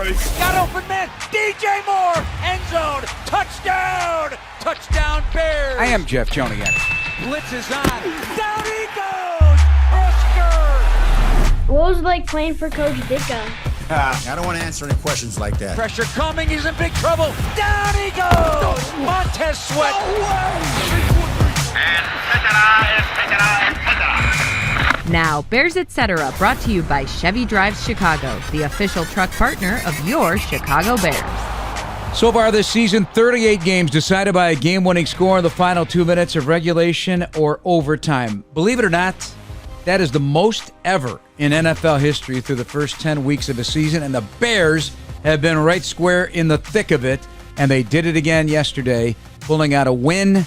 Got open man. DJ Moore. End zone. Touchdown. Touchdown Bears. I am Jeff Joniak. Blitz is on. Down he goes. Brisker. What was it like playing for Coach Ditka? I don't want to answer any questions like that. Pressure coming. He's in big trouble. Down he goes. Montez Sweat. And etc. Now, Bears Etc. brought to you by Chevy Drives Chicago, the official truck partner of your Chicago Bears. So far this season, 38 games decided by a game-winning score in the final 2 minutes of regulation or overtime. Believe it or not, that is the most ever in NFL history through the first 10 weeks of the season, and the Bears have been right square in the thick of it, and they did it again yesterday, pulling out a win,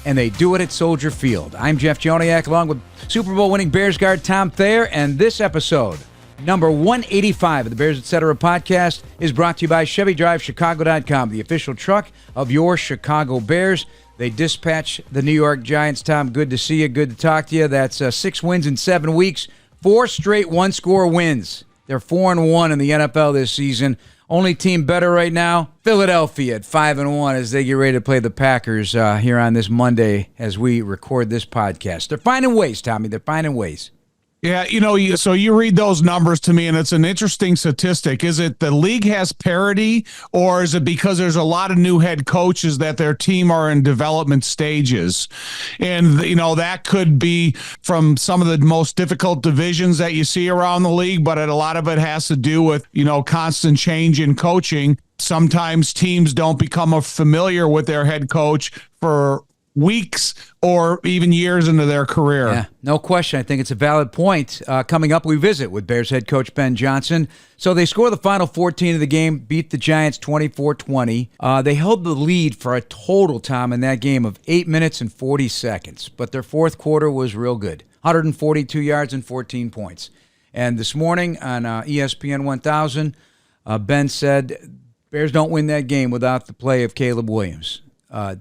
and they do it at Soldier Field. I'm Jeff Joniak, along with Super Bowl winning Bears guard Tom Thayer, and this episode, number 185 of the Bears Etc. podcast, is brought to you by ChevyDriveChicago.com, the official truck of your Chicago Bears. They dispatch the New York Giants. Tom, good to see you. Good to talk to you. That's 6 wins in 7 weeks, 4 straight one-score wins. They're 4-1 in the NFL this season. Only team better right now, Philadelphia at 5-1 as they get ready to play the Packers here on this Monday as we record this podcast. They're finding ways, Tommy. They're finding ways. Yeah, so you read those numbers to me, and it's an interesting statistic. Is it the league has parity, or is it because there's a lot of new head coaches that their team are in development stages? And, that could be from some of the most difficult divisions that you see around the league, but a lot of it has to do with, constant change in coaching. Sometimes teams don't become familiar with their head coach for weeks or even years into their career. Yeah, no question. I think it's a valid point. Coming up, we visit with Bears head coach Ben Johnson. So they score the final 14 of the game, beat the Giants 24-20. They held the lead for a total, Tom, in that game of 8 minutes and 40 seconds. But their fourth quarter was real good. 142 yards and 14 points. And this morning on ESPN 1000, Ben said, Bears don't win that game without the play of Caleb Williams.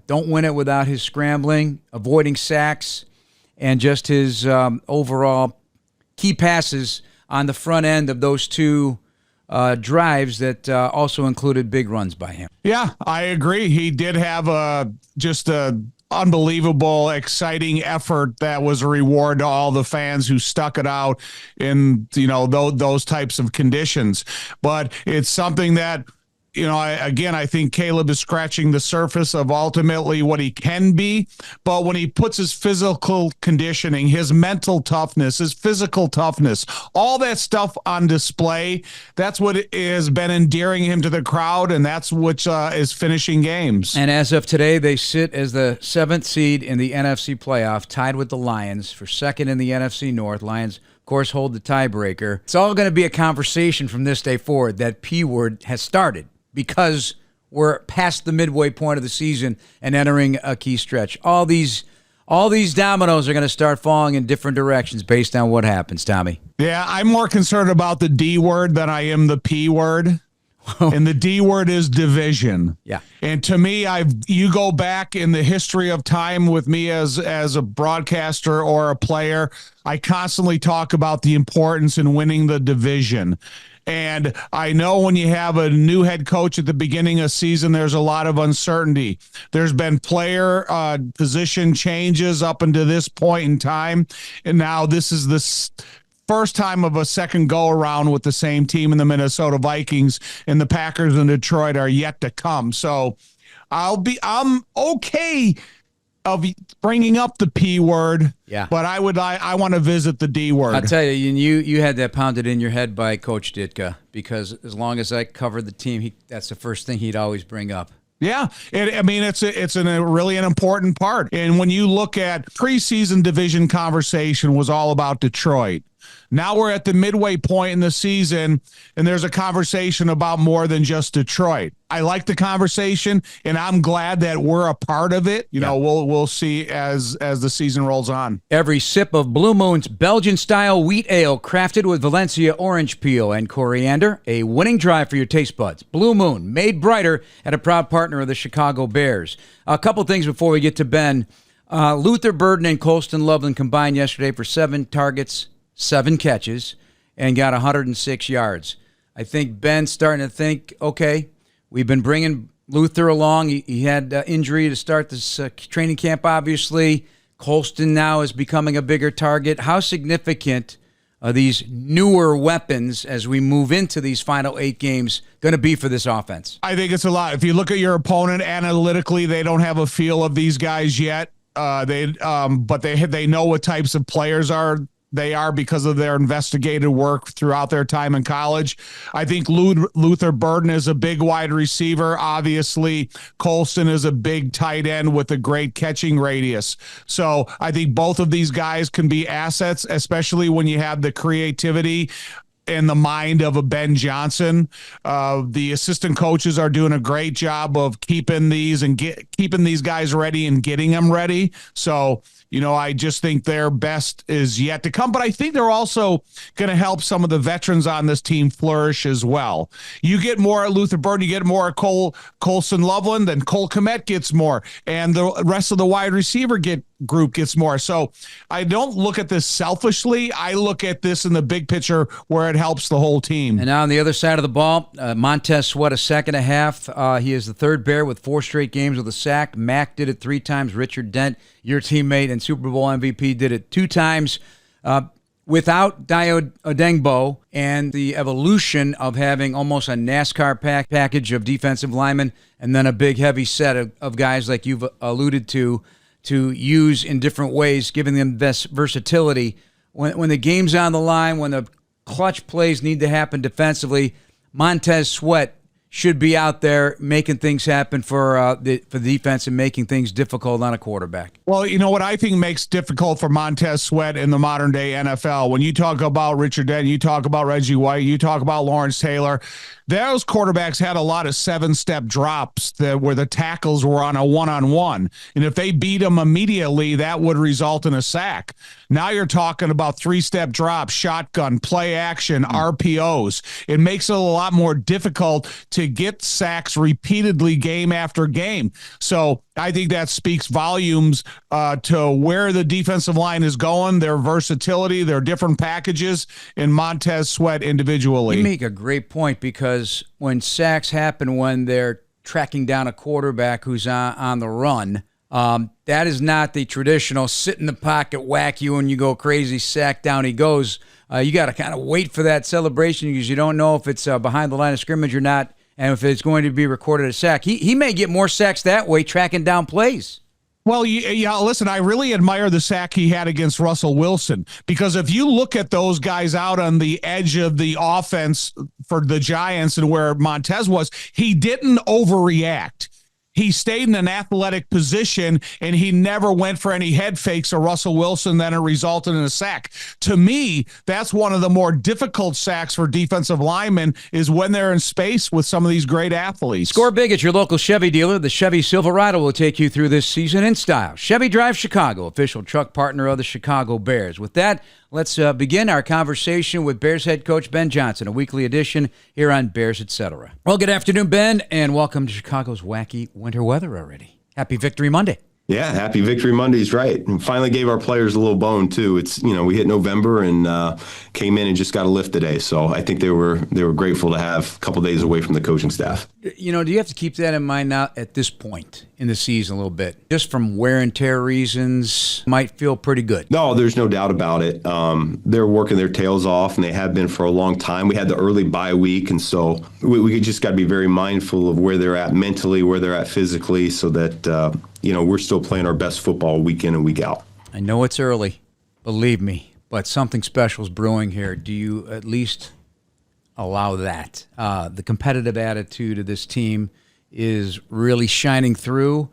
Don't win it without his scrambling, avoiding sacks, and just his overall key passes on the front end of those two drives that also included big runs by him. Yeah, I agree. He did have just a unbelievable, exciting effort that was a reward to all the fans who stuck it out in those types of conditions. But it's something that I think Caleb is scratching the surface of ultimately what he can be. But when he puts his physical conditioning, his mental toughness, his physical toughness, all that stuff on display, that's what has been endearing him to the crowd, and that's what is finishing games. And as of today, they sit as the 7th seed in the NFC playoff, tied with the Lions for second in the NFC North. Lions, of course, hold the tiebreaker. It's all going to be a conversation from this day forward. That P word has started, because we're past the midway point of the season and entering a key stretch. All these dominoes are going to start falling in different directions based on what happens, Tommy. Yeah, I'm more concerned about the D word than I am the P word. And the D word is division. Yeah. And to me, you go back in the history of time with me as a broadcaster or a player, I constantly talk about the importance in winning the division. And I know when you have a new head coach at the beginning of season, there's a lot of uncertainty. There's been player position changes up until this point in time. And now this is the first time of a second go around with the same team in the Minnesota Vikings, and the Packers and Detroit are yet to come. So I'm okay of bringing up the P word, yeah, but I want to visit the D word. I'll tell you, you had that pounded in your head by Coach Ditka, because as long as I covered the team, that's the first thing he'd always bring up. Yeah, it's really an important part. And when you look at preseason division conversation was all about Detroit. Now we're at the midway point in the season, and there's a conversation about more than just Detroit. I like the conversation, and I'm glad that we're a part of it. We'll see as the season rolls on. Every sip of Blue Moon's Belgian-style wheat ale, crafted with Valencia orange peel and coriander, a winning drive for your taste buds. Blue Moon, made brighter, and a proud partner of the Chicago Bears. A couple things before we get to Ben. Luther Burden and Colston Loveland combined yesterday for 7 targets, 7 catches, and got 106 yards. I think Ben's starting to think, okay, we've been bringing Luther along. He had injury to start this training camp, obviously. Colston now is becoming a bigger target. How significant are these newer weapons as we move into these final 8 games going to be for this offense? I think it's a lot. If you look at your opponent analytically, they don't have a feel of these guys yet. But they know what types of players they are because of their investigative work throughout their time in college. I think Luther Burden is a big wide receiver. Obviously, Colston is a big tight end with a great catching radius. So I think both of these guys can be assets, especially when you have the creativity in the mind of a Ben Johnson. The assistant coaches are doing a great job of keeping these guys ready and getting them ready. So, I just think their best is yet to come, but I think they're also going to help some of the veterans on this team flourish as well. You get more at Luther Burden, you get more at Colson Loveland, then Cole Kmet gets more, and the rest of the wide receiver group gets more. So I don't look at this selfishly. I look at this in the big picture where it helps the whole team. And now on the other side of the ball, Montez Sweat, a second and a half. He is the third Bear with 4 straight games with a sack. Mack did it 3 times. Richard Dent, your teammate and Super Bowl MVP, did it 2 times. Without Dio Odengbo and the evolution of having almost a NASCAR package of defensive linemen and then a big heavy set of guys like you've alluded to use in different ways, giving them this versatility. When the game's on the line, when the clutch plays need to happen defensively, Montez Sweat should be out there making things happen for the defense and making things difficult on a quarterback. Well, what I think makes difficult for Montez Sweat in the modern day NFL, when you talk about Richard Dent, you talk about Reggie White, you talk about Lawrence Taylor, those quarterbacks had a lot of 7-step drops where the tackles were on a one-on-one. And if they beat them immediately, that would result in a sack. Now you're talking about 3-step drops, shotgun, play action, RPOs. It makes it a lot more difficult to get sacks repeatedly game after game. So I think that speaks volumes to where the defensive line is going, their versatility, their different packages, and Montez Sweat individually. You make a great point, because when sacks happen when they're tracking down a quarterback who's on the run, that is not the traditional sit in the pocket, whack you, and you go crazy, sack, down he goes. You got to kind of wait for that celebration because you don't know if it's behind the line of scrimmage or not, and if it's going to be recorded a sack. He may get more sacks that way, tracking down plays. Well, yeah, listen, I really admire the sack he had against Russell Wilson, because if you look at those guys out on the edge of the offense for the Giants and where Montez was, he didn't overreact. He stayed in an athletic position, and he never went for any head fakes of Russell Wilson. Then it resulted in a sack. To me, that's one of the more difficult sacks for defensive linemen, is when they're in space with some of these great athletes. Score big at your local Chevy dealer. The Chevy Silverado will take you through this season in style. Chevy Drive Chicago, official truck partner of the Chicago Bears. With that, let's begin our conversation with Bears head coach Ben Johnson, a weekly edition here on Bears Etc. Well, good afternoon, Ben, and welcome to Chicago's wacky winter weather already. Happy Victory Monday. Yeah, happy Victory Monday's right. And finally gave our players a little bone too. It's, we hit November and came in and just got a lift today. So I think they were grateful to have a couple days away from the coaching staff. Do you have to keep that in mind now at this point in the season a little bit? Just from wear and tear reasons, might feel pretty good. No, there's no doubt about it. They're working their tails off, and they have been for a long time. We had the early bye week, and so we just got to be very mindful of where they're at mentally, where they're at physically, so that we're still playing our best football week in and week out. I know it's early, believe me, but something special is brewing here. Do you at least allow that? The competitive attitude of this team is really shining through.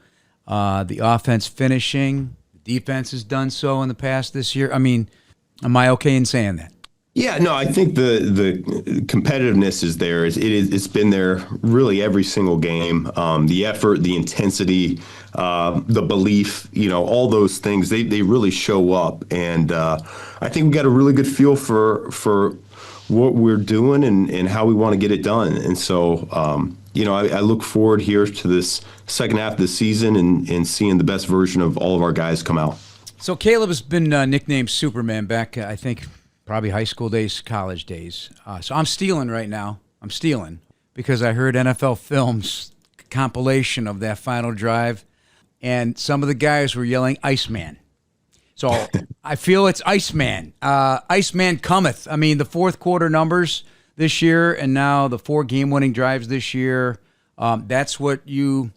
The offense finishing. The defense has done so in the past this year. I mean, am I okay in saying that? Yeah, no, I think the competitiveness is there. It's been there really every single game. The effort, the intensity, the belief, all those things, they really show up. And I think we got a really good feel for what we're doing and how we want to get it done. And so, I look forward here to this second half of the season and seeing the best version of all of our guys come out. So Caleb has been nicknamed Superman back, I think, probably high school days, college days. So I'm stealing right now. I'm stealing because I heard NFL Films compilation of that final drive, and some of the guys were yelling Iceman. So I feel it's Iceman. Iceman cometh. I mean, the fourth quarter numbers this year and now the 4 game-winning drives this year, that's what you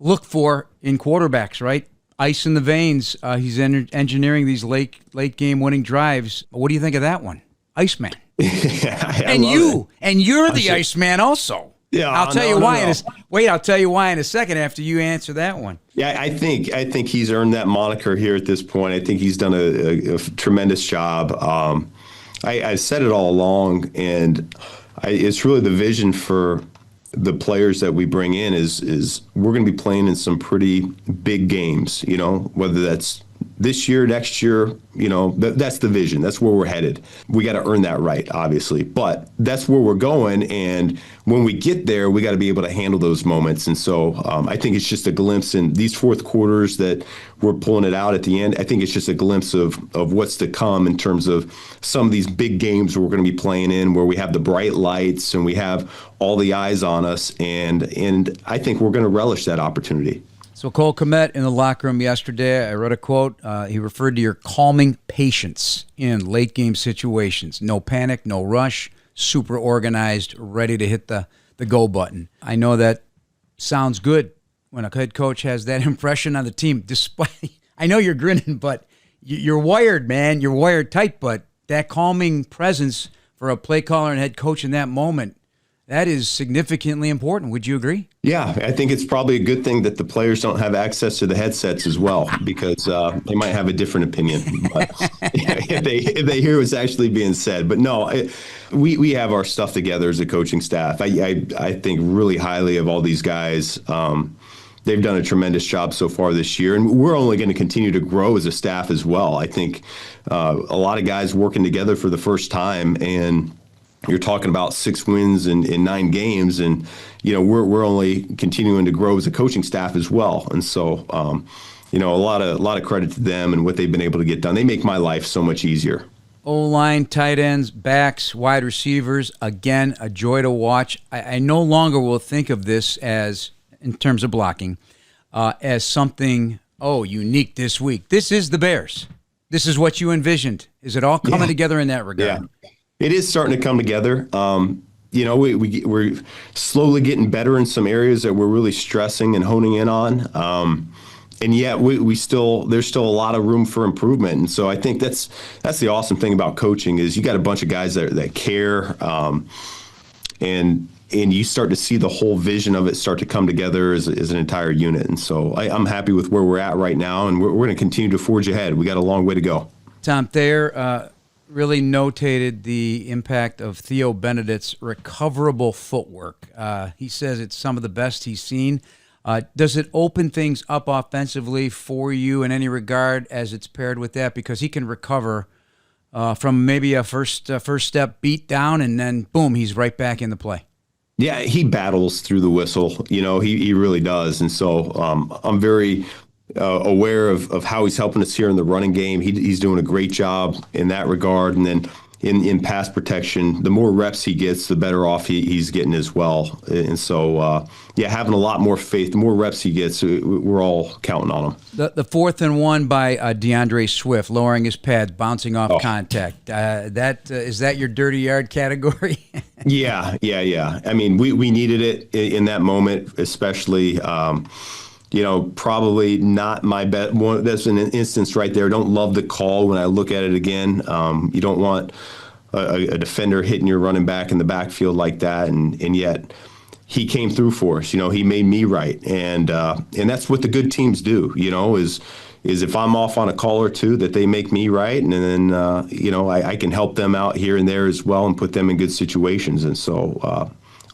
look for in quarterbacks, right? Ice in the veins. He's engineering these late game-winning drives. What do you think of that one? Iceman. And you're the Iceman also. Yeah, I'll tell you why. I'll tell you why in a second after you answer that one. Yeah, I think he's earned that moniker here at this point. I think he's done a tremendous job. I said it all along, and it's really the vision for the players that we bring in is we're going to be playing in some pretty big games. Whether that's this year, next year, that's the vision. That's where we're headed. We got to earn that right, obviously, but that's where we're going. And when we get there, we got to be able to handle those moments. And so I think it's just a glimpse in these fourth quarters that we're pulling it out at the end. I think it's just a glimpse of what's to come in terms of some of these big games we're going to be playing in, where we have the bright lights and we have all the eyes on us. And I think we're going to relish that opportunity. So Cole Kmet in the locker room yesterday, I read a quote. He referred to your calming patience in late game situations. No panic, no rush, super organized, ready to hit the go button. I know that sounds good when a head coach has that impression on the team. Despite, I know you're grinning, but you're wired, man. You're wired tight, but that calming presence for a play caller and head coach in that moment, that is significantly important. Would you agree? Yeah, I think it's probably a good thing that the players don't have access to the headsets as well, because they might have a different opinion but, if they hear what's actually being said. But no, we have our stuff together as a coaching staff. I think really highly of all these guys. They've done a tremendous job so far this year, and we're only going to continue to grow as a staff as well. I think a lot of guys working together for the first time, and you're talking about 6 wins in 9 games, and we're only continuing to grow as a coaching staff as well. And so, a lot of credit to them and what they've been able to get done. They make my life so much easier. O-line, tight ends, backs, wide receivers, again, a joy to watch. I no longer will think of this as, in terms of blocking, as something, unique this week. This is the Bears. This is what you envisioned. Is it all coming together in that regard? Yeah. It is starting to come together. We're slowly getting better in some areas that we're really stressing and honing in on. And yet there's still a lot of room for improvement. And so I think that's the awesome thing about coaching is you got a bunch of guys that care, and you start to see the whole vision of it start to come together as an entire unit. And so I'm happy with where we're at right now, and we're going to continue to forge ahead. We got a long way to go. Tom Thayer really notated the impact of Theo Benedict's recoverable footwork. He says it's some of the best he's seen. Does it open things up offensively for you in any regard as it's paired with that? Because he can recover from maybe a first step beat down, and then, boom, he's right back in the play. Yeah, he battles through the whistle. He really does. And so I'm very aware of how he's helping us here in the running game. He's doing a great job in that regard. And then in pass protection, the more reps he gets, the better off he's getting as well. And so, having a lot more faith, the more reps he gets, we're all counting on him. The 4th and 1 by DeAndre Swift, lowering his pads, bouncing off contact. Is that your dirty yard category? Yeah. I mean, we needed it in that moment, especially. Probably not my best one. That's an instance right there. Don't love the call when I look at it again. You don't want a defender hitting your running back in the backfield like that. And yet he came through for us. He made me right. And that's what the good teams do, is if I'm off on a call or two, that they make me right. And then, I can help them out here and there as well and put them in good situations. And so,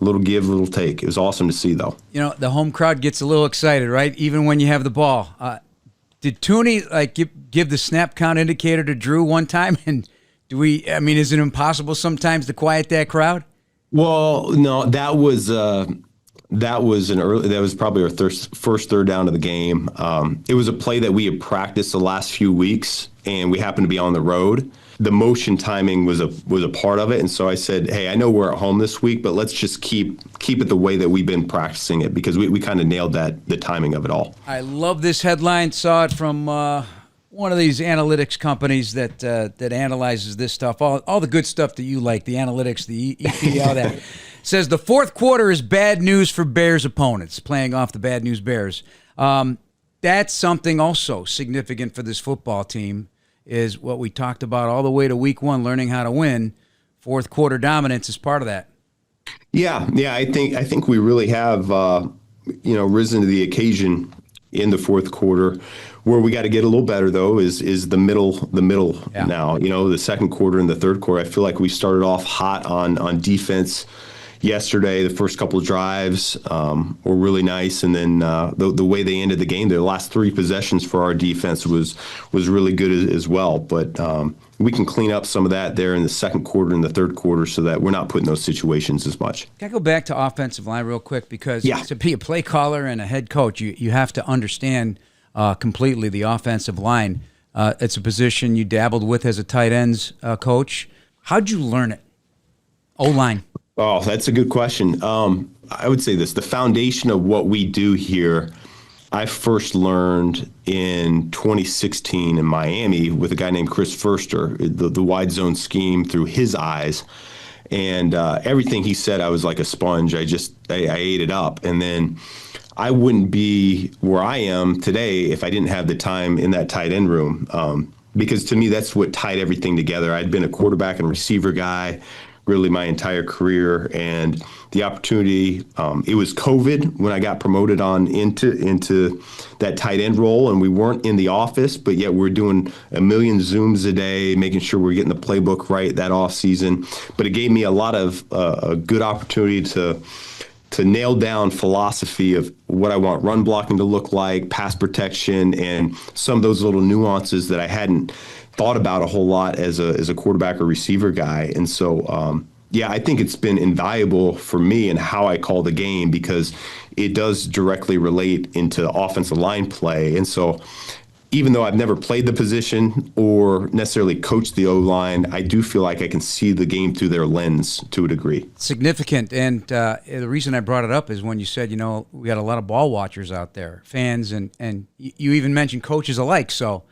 a little give, a little take. It was awesome to see, though. The home crowd gets a little excited, right? Even when you have the ball. Did Tooney give the snap count indicator to Drew one time? And is it impossible sometimes to quiet that crowd? Well, no, that was That was probably our first third down of the game. It was a play that we had practiced the last few weeks, and we happened to be on the road. The motion timing was a part of it, and so I said, "Hey, I know we're at home this week, but let's just keep it the way that we've been practicing it, because we kind of nailed the timing of it all." I love this headline. Saw it from one of these analytics companies that analyzes this stuff, all the good stuff that you like, the analytics, the EPL, that says the fourth quarter is bad news for Bears opponents, playing off the bad news Bears. That's something also significant for this football team, is what we talked about all the way to week one, learning how to win. Fourth quarter dominance is part of that. Yeah, I think we really have risen to the occasion in the fourth quarter. Where we got to get a little better, though, is the middle Yeah. now. The second quarter and the third quarter, I feel like we started off hot on defense yesterday. The first couple of drives were really nice, and then the way they ended the game, the last three possessions for our defense was really good as well. But we can clean up some of that there in the second quarter and the third quarter, so that we're not put in those situations as much. Can I go back to offensive line real quick? Because Yeah. to be a play caller and a head coach, you have to understand completely the offensive line. It's a position you dabbled with as a tight ends coach. How'd you learn it? O-line. Oh, that's a good question. I would say this: the foundation of what we do here, I first learned in 2016 in Miami with a guy named Chris Furster, the wide zone scheme through his eyes. And everything he said, I was like a sponge. I ate it up. And then I wouldn't be where I am today if I didn't have the time in that tight end room. Because to me, that's what tied everything together. I'd been a quarterback and receiver guy really my entire career, and the opportunity, it was COVID when I got promoted on into that tight end role, and we weren't in the office, but yet we're doing a million Zooms a day, making sure we're getting the playbook right that off season. But it gave me a lot of a good opportunity to nail down philosophy of what I want run blocking to look like, pass protection, and some of those little nuances that I hadn't thought about a whole lot as a quarterback or receiver guy. And so, I think it's been invaluable for me in how I call the game, because it does directly relate into offensive line play. And so even though I've never played the position or necessarily coached the O-line, I do feel like I can see the game through their lens to a degree. Significant. And the reason I brought it up is when you said, we got a lot of ball watchers out there, fans, and you even mentioned coaches alike. So,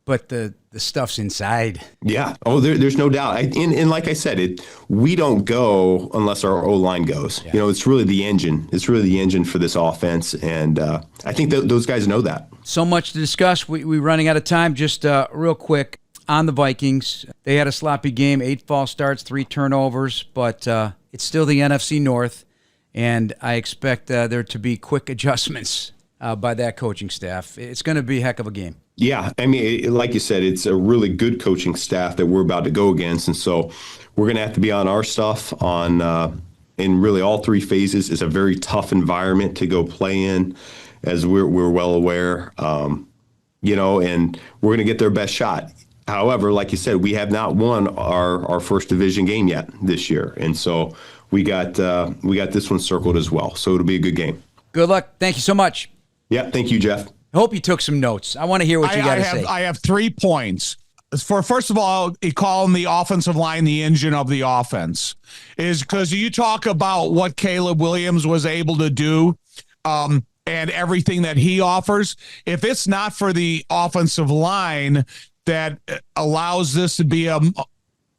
but the stuff's inside. Yeah. Oh, there's no doubt. And like I said, we don't go unless our O-line goes. Yeah. It's really the engine. It's really the engine for this offense, and I think those guys know that. So much to discuss. We're running out of time. Just real quick on the Vikings. They had a sloppy game, 8 false starts, 3 turnovers, but it's still the NFC North, and I expect there to be quick adjustments by that coaching staff. It's going to be a heck of a game. Yeah, I mean, like you said, it's a really good coaching staff that we're about to go against, and so we're going to have to be on our stuff in really all 3 phases. It's a very tough environment to go play in, as we're well aware, and we're going to get their best shot. However, like you said, we have not won our first division game yet this year, and so we got this one circled as well. So it'll be a good game. Good luck. Thank you so much. Yeah, thank you, Jeff. I hope you took some notes. I want to hear what you got to say. I have 3 points. First of all, calling the offensive line the engine of the offense is because you talk about what Caleb Williams was able to do and everything that he offers. If it's not for the offensive line that allows this to be a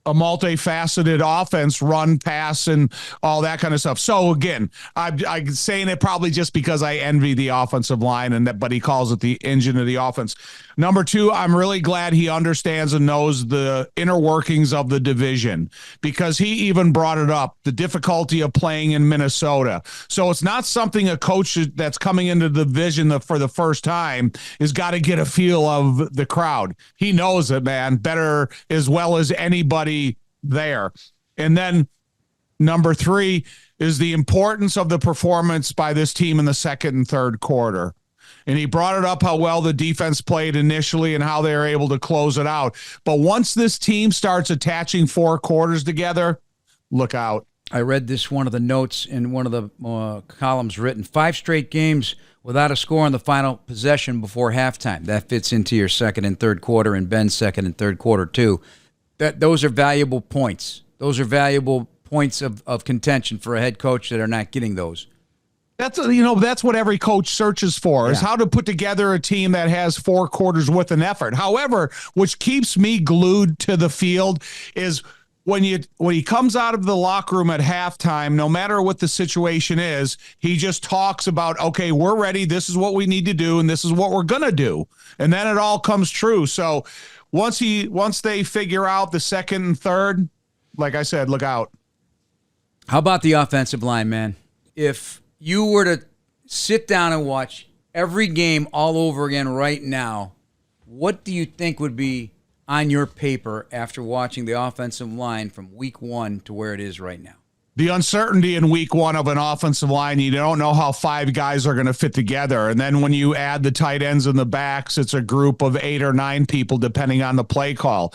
multifaceted offense, run, pass, and all that kind of stuff. So again, I'm saying it probably just because I envy the offensive line, but he calls it the engine of the offense. Number 2, I'm really glad he understands and knows the inner workings of the division, because he even brought it up, the difficulty of playing in Minnesota. So it's not something a coach that's coming into the division for the first time is got to get a feel of the crowd. He knows it, man, better as well as anybody there. And then number 3 is the importance of the performance by this team in the second and third quarter. And he brought it up how well the defense played initially and how they were able to close it out. But once this team starts attaching 4 quarters together, look out. I read this one of the notes in one of the columns written. 5 straight games without a score on the final possession before halftime. That fits into your second and third quarter and Ben's second and third quarter too. Those are valuable points. Those are valuable points of contention for a head coach that are not getting those. That's what every coach searches for, is how to put together a team that has 4 quarters with an effort. However, which keeps me glued to the field is when he comes out of the locker room at halftime, no matter what the situation is, he just talks about, okay, we're ready. This is what we need to do, and this is what we're gonna do, and then it all comes true. So once they figure out the second and third, like I said, look out. How about the offensive line, man? If you were to sit down and watch every game all over again right now, what do you think would be on your paper after watching the offensive line from week 1 to where it is right now? The uncertainty in week 1 of an offensive line, you don't know how 5 guys are going to fit together. And then when you add the tight ends and the backs, it's a group of 8 or 9 people, depending on the play call.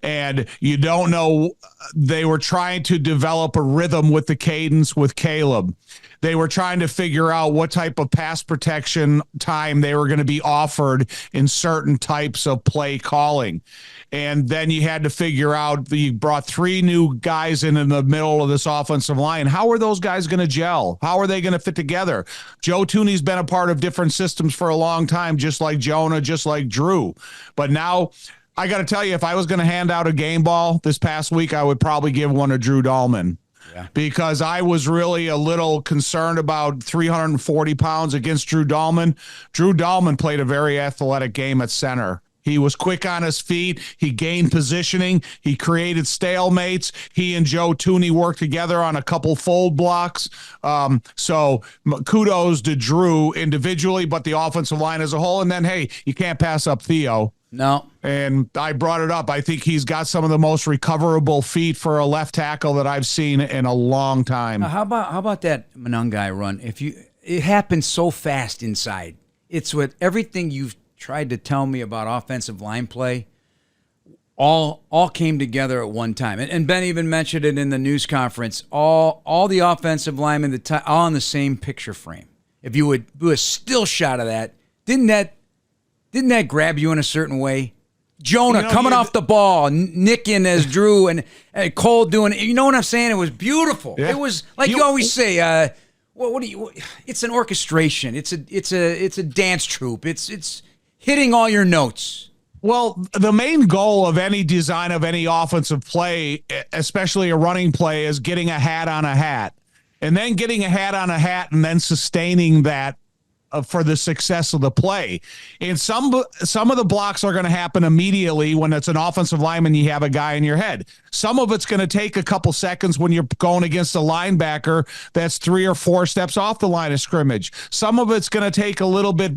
And you don't know, they were trying to develop a rhythm with the cadence with Caleb. They were trying to figure out what type of pass protection time they were going to be offered in certain types of play calling. And then you had to figure out, you brought 3 new guys in the middle of this offensive line. How are those guys going to gel? How are they going to fit together? Joe Thuney's been a part of different systems for a long time, just like Jonah, just like Drew. But now, I got to tell you, if I was going to hand out a game ball this past week, I would probably give one to Drew Dahlman. Yeah. Because I was really a little concerned about 340 pounds against Drew Dahlman. Drew Dahlman played a very athletic game at center. He was quick on his feet. He gained positioning. He created stalemates. He and Joe Thuney worked together on a couple fold blocks. So kudos to Drew individually, but the offensive line as a whole. And then, hey, you can't pass up Theo. No. And I brought it up. I think he's got some of the most recoverable feet for a left tackle that I've seen in a long time. How about that Monangai run? It happens so fast inside. It's with everything you've tried to tell me about offensive line play, all came together at one time. And Ben even mentioned it in the news conference. All the offensive linemen, all in the same picture frame. If you would do a still shot of that, didn't that grab you in a certain way? Jonah coming off the ball, nicking as Drew, and Cole doing it. You know what I'm saying? It was beautiful. Yeah. It was like you always say. It's an orchestration. It's a dance troupe. It's hitting all your notes. Well, the main goal of any design of any offensive play, especially a running play, is getting a hat on a hat, and then getting a hat on a hat, and then sustaining that for the success of the play. And some of the blocks are going to happen immediately when it's an offensive lineman, you have a guy in your head. Some of it's going to take a couple seconds when you're going against a linebacker that's 3 or 4 steps off the line of scrimmage. Some of it's going to take a little bit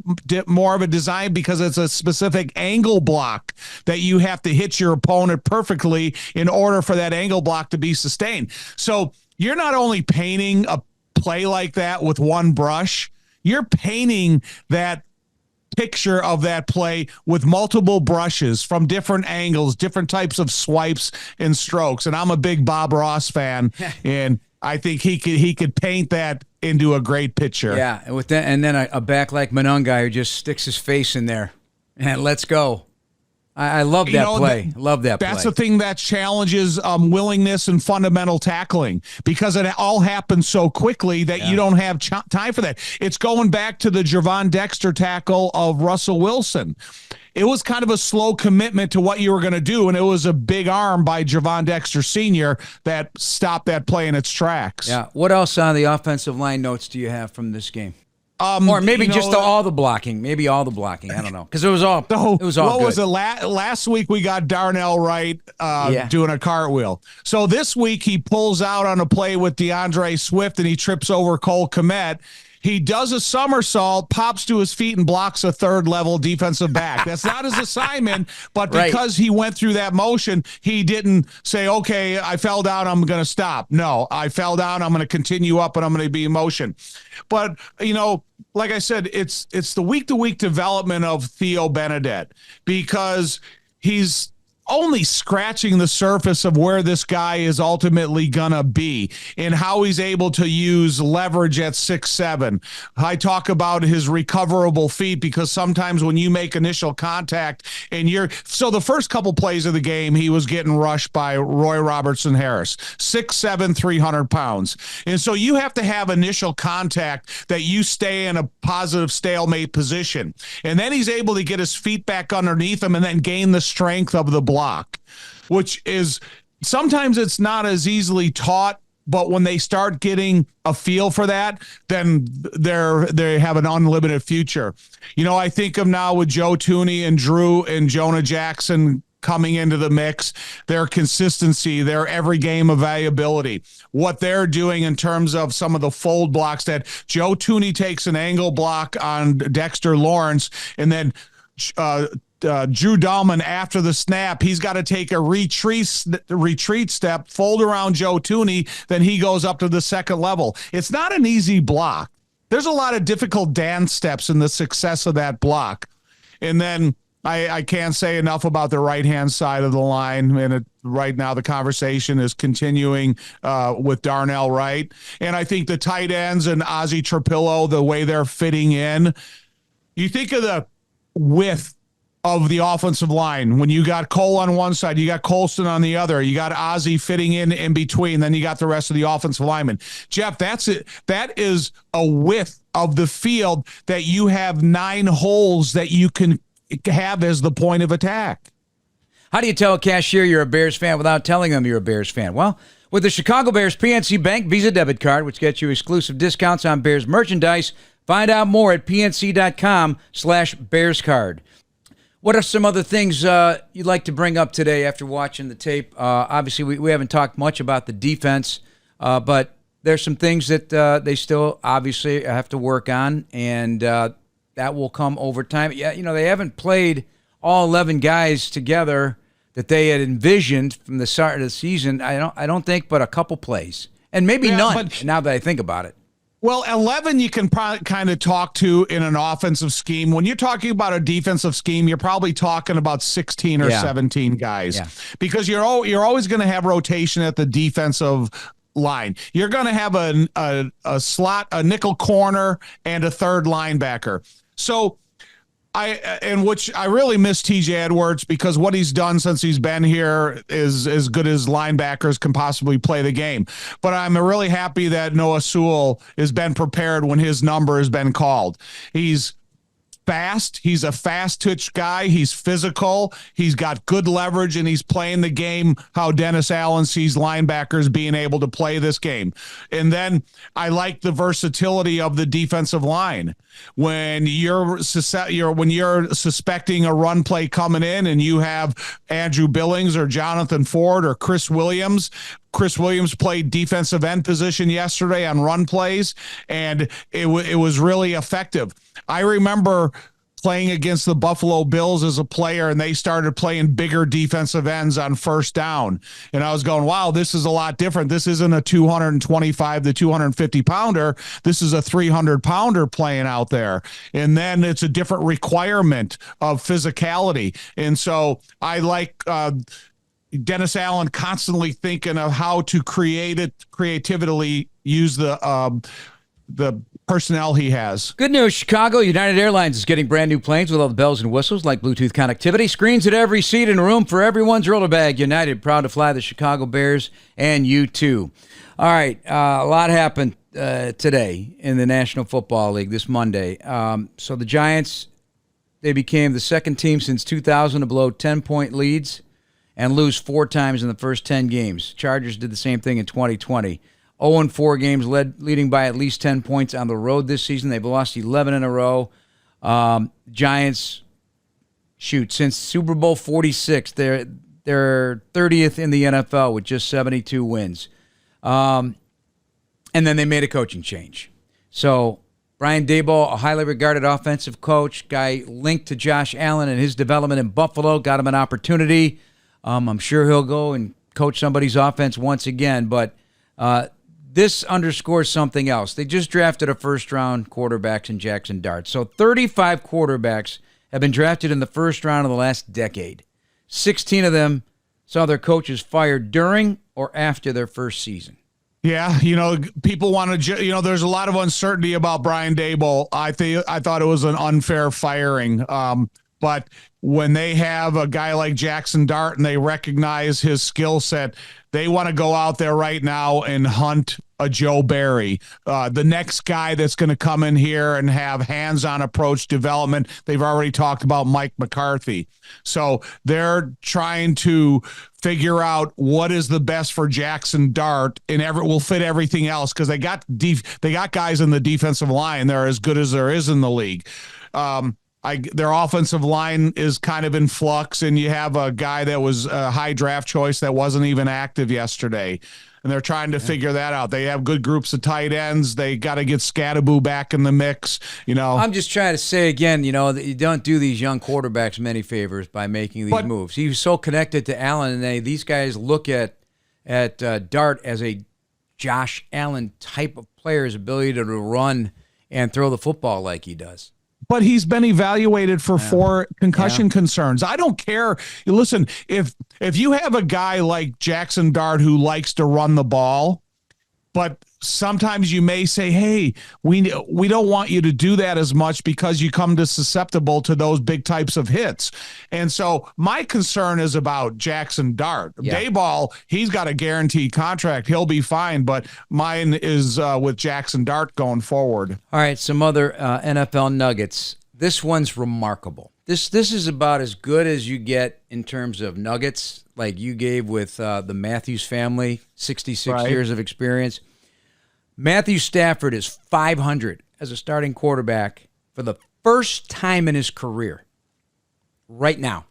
more of a design because it's a specific angle block that you have to hit your opponent perfectly in order for that angle block to be sustained. So you're not only painting a play like that with one brush, you're painting that picture of that play with multiple brushes from different angles, different types of swipes and strokes. And I'm a big Bob Ross fan, and I think he could paint that into a great picture. Yeah, and then a back like Monangai who just sticks his face in there and let's go. I love that play. Love that play. That's the thing that challenges willingness and fundamental tackling, because it all happens so quickly that you don't have time for that. It's going back to the Javon Dexter tackle of Russell Wilson. It was kind of a slow commitment to what you were going to do, and it was a big arm by Javon Dexter Sr. that stopped that play in its tracks. Yeah. What else on the offensive line notes do you have from this game? Or maybe just all the blocking. Maybe all the blocking. I don't know. Because it was all good. What was it? Last week we got Darnell Wright doing a cartwheel. So this week he pulls out on a play with DeAndre Swift and he trips over Cole Kmet. He does a somersault, pops to his feet, and blocks a third-level defensive back. That's not his assignment, but because he went through that motion, he didn't say, okay, I fell down, I'm going to stop. No, I fell down, I'm going to continue up, and I'm going to be in motion. But, like I said, it's the week-to-week development of Theo Benedette, because he's only scratching the surface of where this guy is ultimately going to be and how he's able to use leverage at 6'7". I talk about his recoverable feet because sometimes when you make initial contact and so the first couple plays of the game, he was getting rushed by Roy Robertson Harris, 6'7", 300 pounds. And so you have to have initial contact that you stay in a positive stalemate position. And then he's able to get his feet back underneath him and then gain the strength of the block, which is sometimes it's not as easily taught, but when they start getting a feel for that, then they have an unlimited future. I think of now with Joe Thuney and Drew and Jonah Jackson coming into the mix, their consistency, their every game availability, what they're doing in terms of some of the fold blocks that Joe Thuney takes an angle block on Dexter Lawrence, and then Drew Dahlman after the snap, he's got to take a retreat step, fold around Joe Thuney, then he goes up to the second level. It's not an easy block. There's a lot of difficult dance steps in the success of that block. And then I can't say enough about the right-hand side of the line. And right now the conversation is continuing with Darnell Wright. And I think the tight ends and Ozzie Trapillo, the way they're fitting in, you think of the width of the offensive line. When you got Cole on one side, you got Colston on the other, you got Ozzie fitting in between, then you got the rest of the offensive linemen. Jeff, that's it. That is a width of the field that you have 9 holes that you can have as the point of attack. How do you tell a cashier you're a Bears fan without telling them you're a Bears fan? Well, with the Chicago Bears PNC Bank Visa debit card, which gets you exclusive discounts on Bears merchandise, find out more at pnc.com/BearsCard. What are some other things you'd like to bring up today after watching the tape? Obviously, we haven't talked much about the defense, but there's some things that they still obviously have to work on, and that will come over time. Yeah, they haven't played all 11 guys together that they had envisioned from the start of the season. I don't think, but a couple plays, and maybe none. Now that I think about it. Well, 11 you can probably kind of talk to in an offensive scheme. When you're talking about a defensive scheme, you're probably talking about 16 or 17 guys, because you're always going to have rotation at the defensive line. You're going to have a slot, a nickel corner, and a third linebacker. So which I really miss TJ Edwards, because what he's done since he's been here is as good as linebackers can possibly play the game. But I'm really happy that Noah Sewell has been prepared when his number has been called. He's fast. He's a fast twitch guy. He's physical. He's got good leverage, and he's playing the game how Dennis Allen sees linebackers being able to play this game. And then I like the versatility of the defensive line. When you're suspecting a run play coming in and you have Andrew Billings or Jonathan Ford or Chris Williams. Chris Williams played defensive end position yesterday on run plays, and it was really effective. I remember playing against the Buffalo Bills as a player, and they started playing bigger defensive ends on first down. And I was going, wow, this is a lot different. This isn't a 225 to 250 pounder. This is a 300 pounder playing out there. And then it's a different requirement of physicality. And so I like, Dennis Allen constantly thinking of how to creatively use the personnel he has. Good news, Chicago. United Airlines is getting brand new planes with all the bells and whistles like Bluetooth connectivity, screens at every seat, and room for everyone's roller bag. United, proud to fly the Chicago Bears, and you too. All right, a lot happened today in the National Football League this Monday. So the Giants, they became the second team since 2000 to blow 10-point leads and lose 4 times in the first 10 games. Chargers did the same thing in 2020. 0-4 games leading by at least 10 points on the road this season. They've lost 11 in a row. Giants, since Super Bowl 46, they're 30th in the NFL with just 72 wins. And then they made a coaching change. So Brian Daboll, a highly regarded offensive coach, guy linked to Josh Allen and his development in Buffalo, got him an opportunity. I'm sure he'll go and coach somebody's offense once again, but this underscores something else. They just drafted a first-round quarterback in Jackson Dart. So 35 quarterbacks have been drafted in the first round of the last decade. 16 of them saw their coaches fired during or after their first season. Yeah, people want to. There's a lot of uncertainty about Brian Daboll. I thought it was an unfair firing. But when they have a guy like Jackson Dart and they recognize his skill set, they want to go out there right now and hunt a Joe Barry, the next guy that's going to come in here and have hands-on approach development. They've already talked about Mike McCarthy. So they're trying to figure out what is the best for Jackson Dart, and will fit everything else, because they got guys in the defensive line. They're as good as there is in the league. Their offensive line is kind of in flux, and you have a guy that was a high draft choice that wasn't even active yesterday, and they're trying to figure that out. They have good groups of tight ends. They got to get Scadaboo back in the mix. I'm just trying to say again, that you don't do these young quarterbacks many favors by making these moves. He was so connected to Allen, and these guys look at Dart as a Josh Allen type of player, his ability to run and throw the football like he does. But he's been evaluated for 4 concussion concerns. I don't care. Listen, if you have a guy like Jackson Dart who likes to run the ball, but sometimes you may say, hey, we don't want you to do that as much because you come to susceptible to those big types of hits. And so my concern is about Jackson Dart. Yeah. Daboll, he's got a guaranteed contract. He'll be fine, but mine is with Jackson Dart going forward. All right, some other NFL nuggets. This one's remarkable. This is about as good as you get in terms of nuggets, like you gave with the Matthews family, 66 years of experience. Matthew Stafford is 500 as a starting quarterback for the first time in his career. Right now.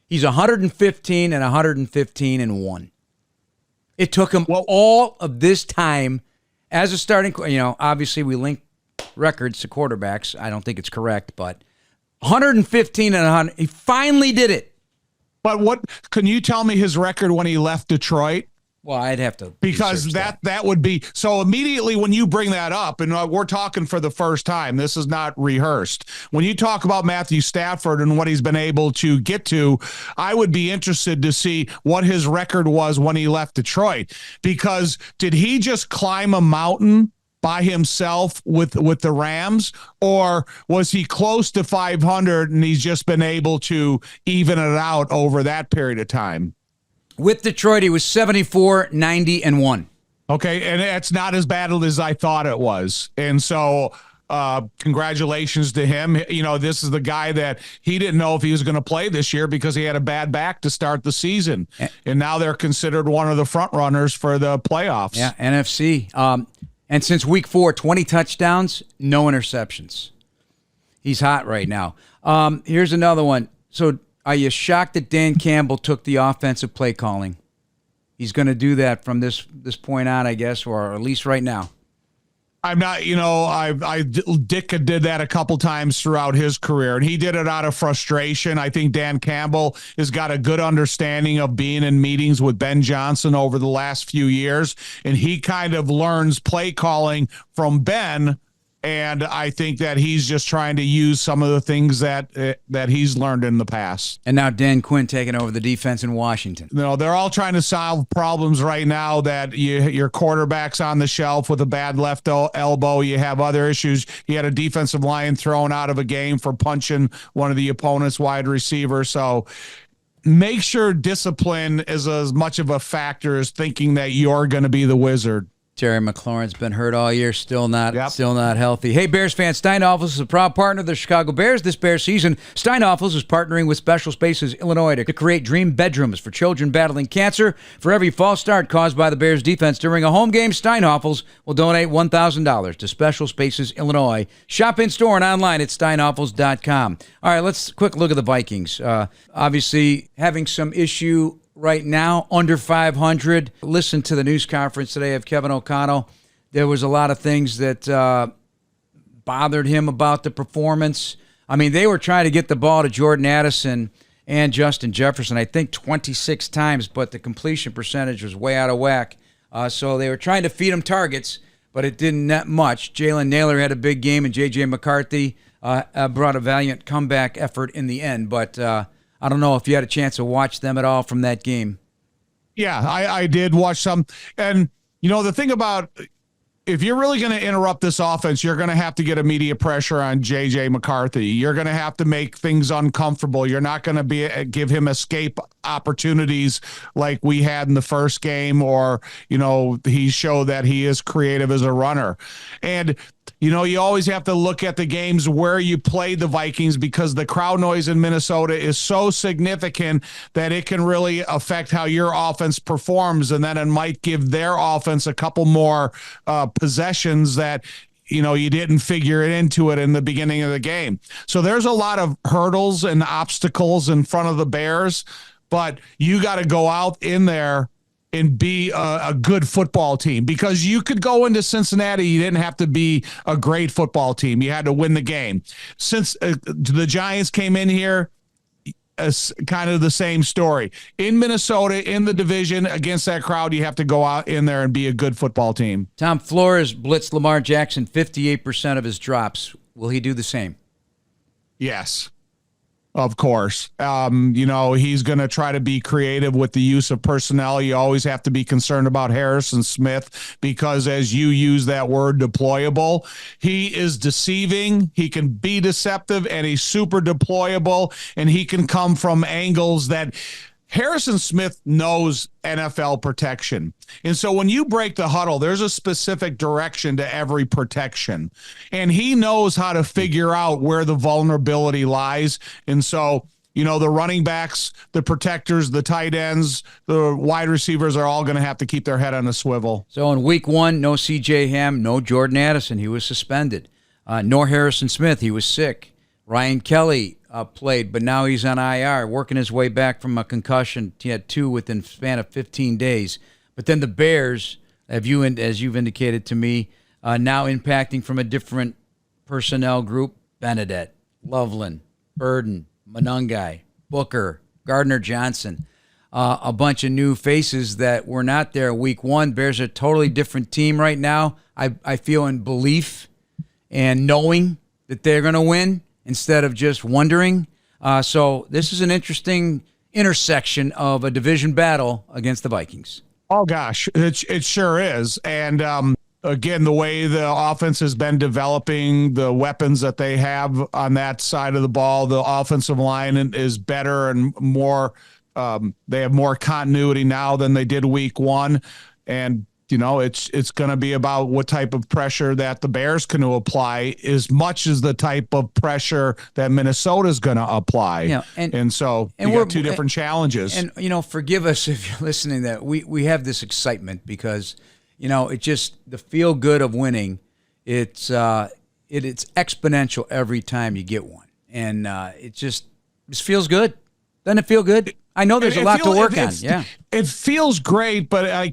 He's 115 and 115-1. It took him all of this time as a starting, obviously we link records to quarterbacks. I don't think it's correct, but 115 and 100. He finally did it. But can you tell me his record when he left Detroit? Well, I'd have to, because that would be so. Immediately when you bring that up, and we're talking for the first time, this is not rehearsed. When you talk about Matthew Stafford and what he's been able to get to, I would be interested to see what his record was when he left Detroit, because did he just climb a mountain by himself with the Rams, or was he close to 500 and he's just been able to even it out over that period of time? With Detroit, he was 74, 90-1. Okay, and it's not as bad as I thought it was. And so congratulations to him. This is the guy that he didn't know if he was going to play this year because he had a bad back to start the season. And now they're considered one of the front runners for the playoffs. Yeah, NFC. And since week 4, 20 touchdowns, no interceptions. He's hot right now. Here's another one. So are you shocked that Dan Campbell took the offensive play calling? He's going to do that from this point on, I guess, or at least right now. I'm not, Dick did that a couple times throughout his career, and he did it out of frustration. I think Dan Campbell has got a good understanding of being in meetings with Ben Johnson over the last few years, and he kind of learns play calling from Ben. And I think that he's just trying to use some of the things that he's learned in the past. And now Dan Quinn taking over the defense in Washington. They're all trying to solve problems right now that your quarterback's on the shelf with a bad left elbow. You have other issues. You had a defensive line thrown out of a game for punching one of the opponent's wide receivers. So make sure discipline is as much of a factor as thinking that you're going to be the wizard. Terry McLaurin's been hurt all year, still not healthy. Hey, Bears fans, Steinhoffels is a proud partner of the Chicago Bears this Bears season. Steinhoffels is partnering with Special Spaces Illinois to create dream bedrooms for children battling cancer. For every false start caused by the Bears defense during a home game, Steinhoffels will donate $1,000 to Special Spaces Illinois. Shop in-store and online at steinhoffels.com. All right, let's quick look at the Vikings. Obviously, having some issue right now, under 500. Listen to the news conference today of Kevin O'Connell. There was a lot of things that bothered him about the performance. I mean, they were trying to get the ball to Jordan Addison and Justin Jefferson, I think 26 times, but the completion percentage was way out of whack. So they were trying to feed him targets, but it didn't net much. Jalen Naylor had a big game, and J.J. McCarthy brought a valiant comeback effort in the end. But I don't know if you had a chance to watch them at all from that game. Yeah, I did watch some. And, the thing about if you're really going to interrupt this offense, you're going to have to get immediate pressure on J.J. McCarthy. You're going to have to make things uncomfortable. You're not going to give him escape opportunities like we had in the first game, or, he showed that he is creative as a runner. And, you always have to look at the games where you played the Vikings, because the crowd noise in Minnesota is so significant that it can really affect how your offense performs. And then it might give their offense a couple more possessions that, you didn't figure it into it in the beginning of the game. So there's a lot of hurdles and obstacles in front of the Bears, but you got to go out in there and be a good football team, because you could go into Cincinnati. You didn't have to be a great football team. You had to win the game. Since the Giants came in here, kind of the same story. In Minnesota, in the division, against that crowd, you have to go out in there and be a good football team. Tom Flores blitzed Lamar Jackson 58% of his drops. Will he do the same? Yes. Of course. He's going to try to be creative with the use of personnel. You always have to be concerned about Harrison Smith, because as you use that word, deployable, he is deceiving. He can be deceptive, and he's super deployable, and he can come from angles that Harrison Smith knows NFL protection. And so when you break the huddle, there's a specific direction to every protection. And he knows how to figure out where the vulnerability lies. And so, the running backs, the protectors, the tight ends, the wide receivers are all going to have to keep their head on a swivel. So in week 1, no C.J. Ham, no Jordan Addison. He was suspended. Nor Harrison Smith. He was sick. Ryan Kelly played, but now he's on IR, working his way back from a concussion. He had 2 within the span of 15 days. But then the Bears, as you've indicated to me, now impacting from a different personnel group: Benedette, Loveland, Burden, Monungai, Booker, Gardner Johnson. A bunch of new faces that were not there week 1. Bears are a totally different team right now. I feel in belief and knowing that they're going to win, instead of just wondering. So this is an interesting intersection of a division battle against the Vikings. Oh, gosh, it sure is. And again, the way the offense has been developing, the weapons that they have on that side of the ball, the offensive line is better and more. They have more continuity now than they did week 1. And it's going to be about what type of pressure that the Bears can apply, as much as the type of pressure that Minnesota's going to apply. Yeah, and so you got 2 different challenges. And, forgive us if you're listening, that we have this excitement because, it just, the feel good of winning, it's exponential every time you get one. And it just feels good. Doesn't it feel good? I know there's a lot to work on. Yeah, it feels great, but I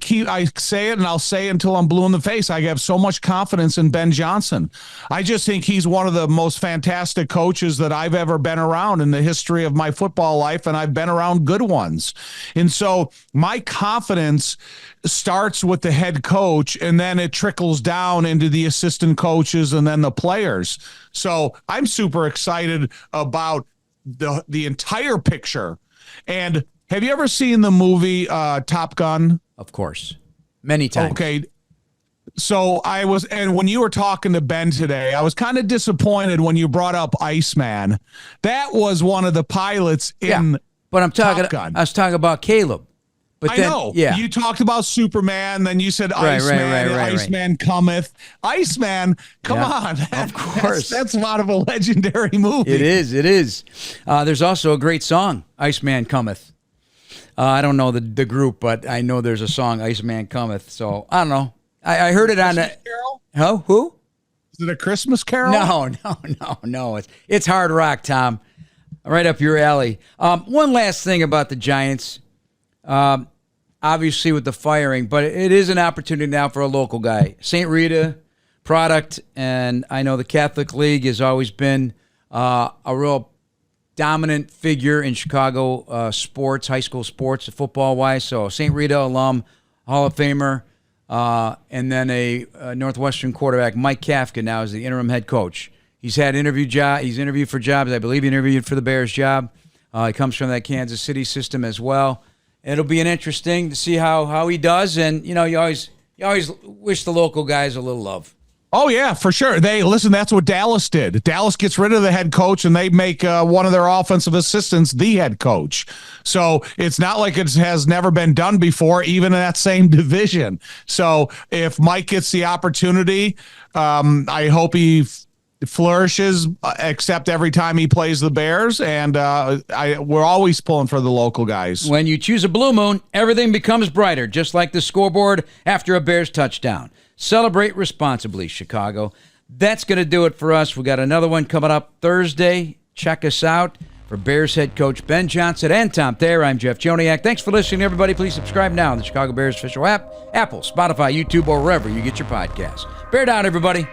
say it, and I'll say it until I'm blue in the face. I have so much confidence in Ben Johnson. I just think he's one of the most fantastic coaches that I've ever been around in the history of my football life, and I've been around good ones. And so my confidence starts with the head coach, and then it trickles down into the assistant coaches and then the players. So I'm super excited about the entire picture. And have you ever seen the movie Top Gun? Of course. Many times. Okay. So and when you were talking to Ben today, I was kind of disappointed when you brought up Iceman. That was one of the pilots in but Top Gun. I was talking about Caleb. But I know. Yeah. You talked about Superman, then you said Iceman, Iceman cometh. Iceman, come on. Of course. That's a lot of a legendary movie. It is. There's also a great song, Iceman Cometh. I don't know the group, but I know there's a song, Iceman Cometh. So, I don't know. I heard it on the... Carol? Oh, who? Is it a Christmas Carol? No. It's hard rock, Tom. Right up your alley. One last thing about the Giants. Obviously with the firing, but it is an opportunity now for a local guy. St. Rita product, and I know the Catholic League has always been a real dominant figure in Chicago sports, high school sports, football-wise. So St. Rita alum, Hall of Famer, and then a Northwestern quarterback, Mike Kafka, now is the interim head coach. He's had he's interviewed for jobs. I believe he interviewed for the Bears job. He comes from that Kansas City system as well. It'll be an interesting to see how he does, and you always wish the local guys a little love. Oh yeah, for sure. That's what Dallas did. Dallas gets rid of the head coach and they make one of their offensive assistants the head coach. So it's not like it has never been done before, even in that same division. So if Mike gets the opportunity, I hope he flourishes, except every time he plays the Bears. And we're always pulling for the local guys. When you choose a Blue Moon, everything becomes brighter, just like the scoreboard after a Bears touchdown. Celebrate responsibly, Chicago. That's going to do it for us. We got another one coming up Thursday. Check us out. For Bears head coach Ben Johnson and Tom Thayer, I'm Jeff Joniak. Thanks for listening, everybody. Please subscribe now on the Chicago Bears official app, Apple, Spotify, YouTube, or wherever you get your podcasts. Bear down, everybody.